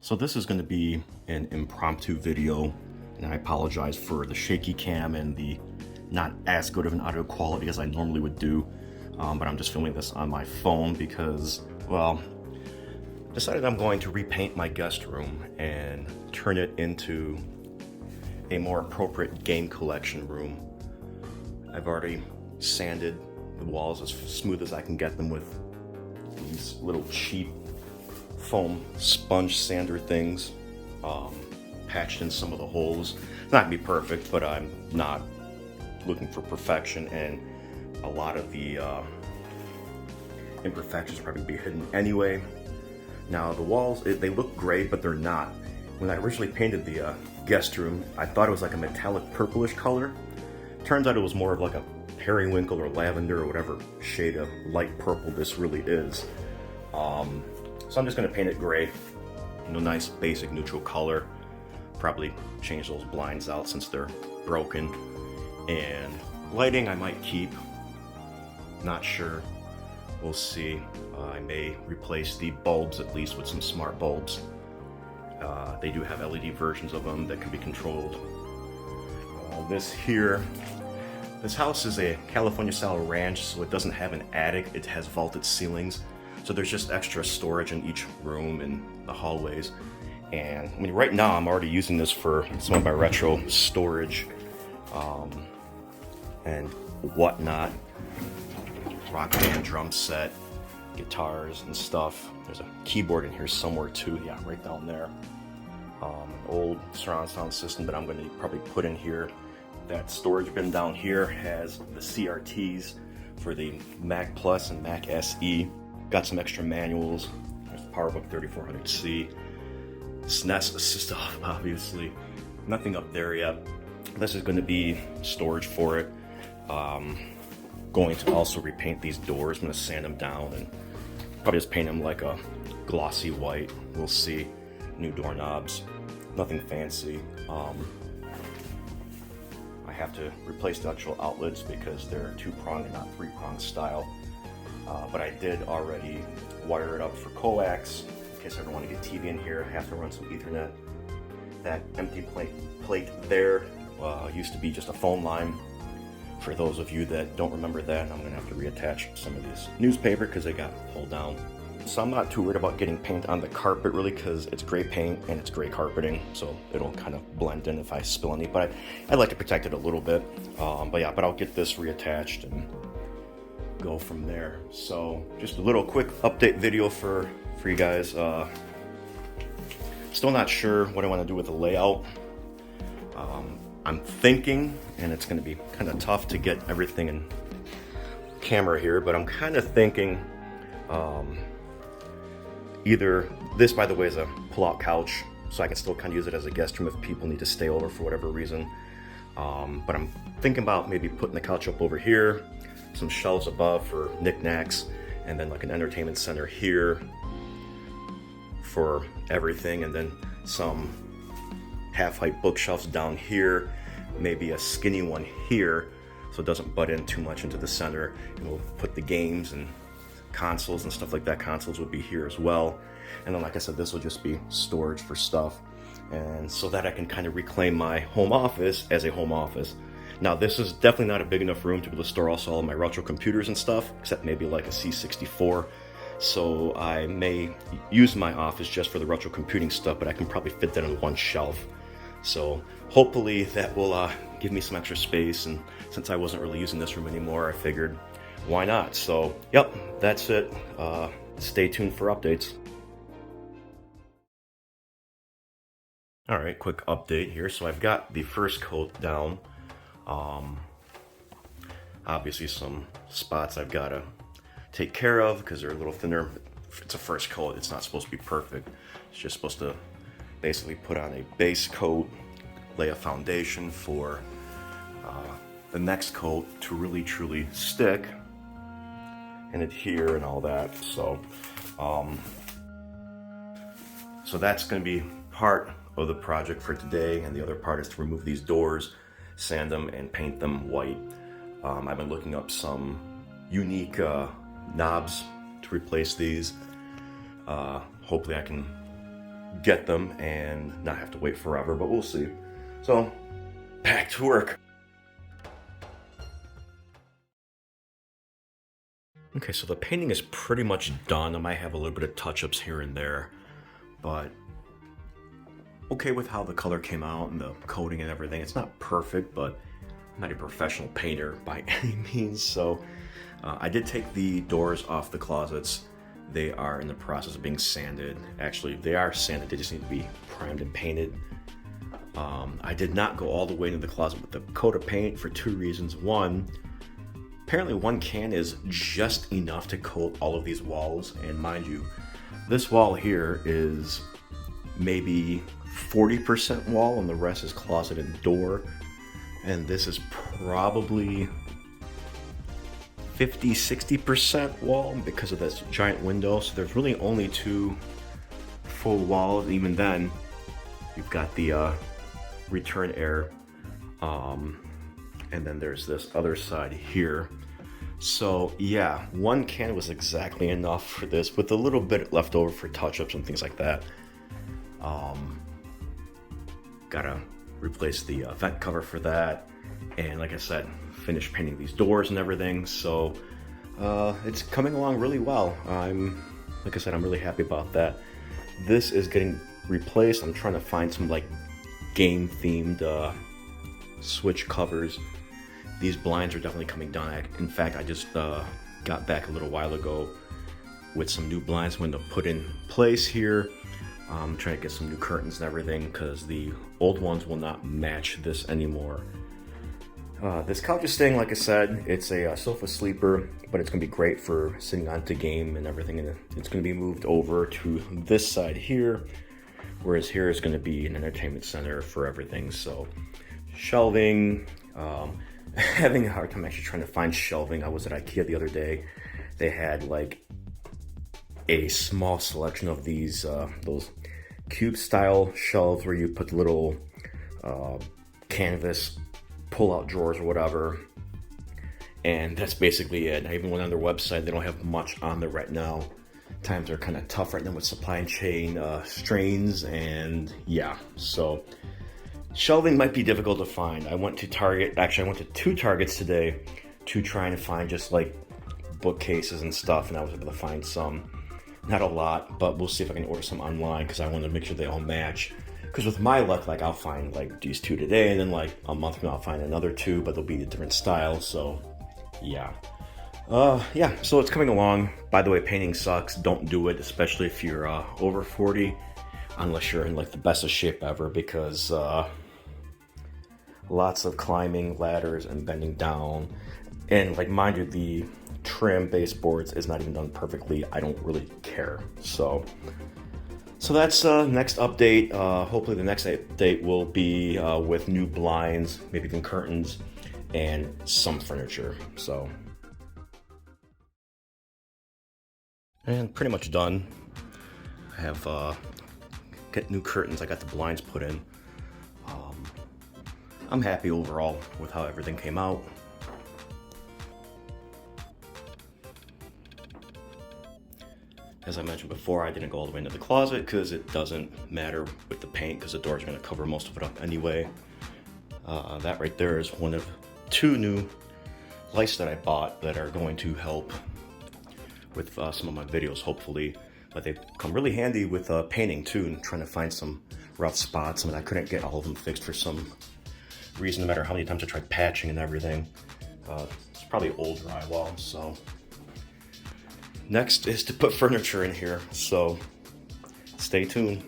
So this is going to be an impromptu video, and I apologize for the shaky cam and the not as good of an audio quality as I normally would do, but I'm just filming this on my phone because, well, decided I'm going to repaint my guest room and turn it into a more appropriate game collection room. I've already sanded the walls as smooth as I can get them with these little cheap foam sponge sander things, patched in some of the holes. It's not gonna be perfect, but I'm not looking for perfection, and a lot of the imperfections probably be hidden anyway. Now the walls, they look great, but they're not. When I originally painted the guest room, I thought it was like a metallic purplish color. Turns out it was more of like a periwinkle or lavender or whatever shade of light purple this really is. So I'm just gonna paint it gray, nice basic neutral color. Probably change those blinds out since they're broken. And lighting I might keep, not sure, we'll see. I may replace the bulbs at least with some smart bulbs. They do have LED versions of them that can be controlled. This house is a California style ranch, so it doesn't have an attic, it has vaulted ceilings. So there's just extra storage in each room and the hallways. And I mean, right now I'm already using this for some of my retro storage and whatnot. Rock band drum set, guitars and stuff. There's a keyboard in here somewhere too. Yeah, right down there. An old surround sound system that I'm going to probably put in here. That storage bin down here has the CRTs for the Mac Plus and Mac SE. Got some extra manuals. There's the PowerBook 3400C. SNES stuff, obviously. Nothing up there yet. This is going to be storage for it. Going to also repaint these doors. I'm going to sand them down and probably just paint them like a glossy white. We'll see. New doorknobs. Nothing fancy. I have to replace the actual outlets because they're two-prong and not three-prong style. But I did already wire it up for coax in case I ever want to get TV in here. I have to run some Ethernet. That empty plate there used to be just a phone line. For those of you that don't remember that, I'm going to have to reattach some of this newspaper because they got pulled down. So I'm not too worried about getting paint on the carpet really because it's gray paint and it's gray carpeting, so it'll kind of blend in if I spill any. But I'd like to protect it a little bit. But I'll get this reattached and go from there. So just a little quick update video for you guys. Still not sure what I want to do with the layout. I'm thinking, and it's going to be kind of tough to get everything in camera here, but I'm kind of thinking either this, by the way, is a pull-out couch, so I can still kind of use it as a guest room if people need to stay over for whatever reason. But I'm thinking about maybe putting the couch up over here, some shelves above for knickknacks, and then like an entertainment center here for everything, and then some half-height bookshelves down here, maybe a skinny one here so it doesn't butt in too much into the center, and we'll put the games and consoles and stuff like that. Consoles would be here as well, and then like I said, this will just be storage for stuff, and so that I can kind of reclaim my home office as a home office. Now this is definitely not a big enough room to be able to store also all of my retro computers and stuff, except maybe like a C64. So I may use my office just for the retro computing stuff, but I can probably fit that in one shelf. So hopefully that will give me some extra space, and since I wasn't really using this room anymore, I figured why not? So yep, that's it. Stay tuned for updates. Alright, quick update here. So I've got the first coat down. Obviously some spots I've got to take care of because they're a little thinner. It's a first coat, it's not supposed to be perfect. It's just supposed to basically put on a base coat, lay a foundation for the next coat to really truly stick and adhere and all that. So that's going to be part of the project for today, and the other part is to remove these doors, sand them, and paint them white. I've been looking up some unique knobs to replace these. Hopefully I can get them and not have to wait forever, but we'll see. So, back to work. Okay, so the painting is pretty much done. I might have a little bit of touch-ups here and there, but okay with how the color came out and the coating and everything. It's not perfect, but I'm not a professional painter by any means, so I did take the doors off the closets. They are in the process of being sanded. Actually, they are sanded, they just need to be primed and painted. I did not go all the way into the closet with the coat of paint for two reasons. One, apparently one can is just enough to coat all of these walls, and mind you, this wall here is maybe 40% wall and the rest is closet and door, and this is probably 50-60% wall because of this giant window. So there's really only two full walls. Even then, you've got the return air, and then there's this other side here. So yeah, one can was exactly enough for this, with a little bit left over for touch-ups and things like that. Gotta replace the vent cover for that, and like I said, finish painting these doors and everything. So it's coming along really well. Like I said, I'm really happy about that. This is getting replaced. I'm trying to find some like game themed switch covers. These blinds are definitely coming down. In fact, I just got back a little while ago with some new blinds I'm going to put in place here. I'm trying to get some new curtains and everything because the old ones will not match this anymore. This couch is staying, like I said. It's a sofa sleeper, but it's going to be great for sitting on to game and everything. And it's going to be moved over to this side here, whereas here is going to be an entertainment center for everything. So shelving, having a hard time actually trying to find shelving. I was at IKEA the other day. They had like a small selection of these those cube style shelves where you put the little canvas pull out drawers or whatever, and that's basically it. I even went on their website. They don't have much on there right now. Times are kind of tough right now with supply chain strains, and yeah, so shelving might be difficult to find. I went to Target. Actually, I went to two Targets today to try and find just like bookcases and stuff, and I was able to find some. Not a lot, but we'll see if I can order some online because I want to make sure they all match. Because with my luck, like I'll find like these two today, and then like a month from now I'll find another two, but they'll be a different style. So yeah, yeah. So it's coming along. By the way, painting sucks. Don't do it, especially if you're over 40, unless you're in like the best of shape ever, because lots of climbing ladders and bending down, and like mind you, the trim baseboards is not even done perfectly. I don't really care. So that's next update. Hopefully the next update will be with new blinds, maybe even curtains, and some furniture. So, and pretty much done. I have get new curtains. I got the blinds put in. I'm happy overall with how everything came out. As I mentioned before, I didn't go all the way into the closet because it doesn't matter with the paint because the door is going to cover most of it up anyway. That right there is one of two new lights that I bought that are going to help with some of my videos, hopefully. But they come really handy with painting too, and trying to find some rough spots. I mean, I couldn't get all of them fixed for some reason, no matter how many times I tried patching and everything. It's probably old drywall, so. Next is to put furniture in here, so stay tuned.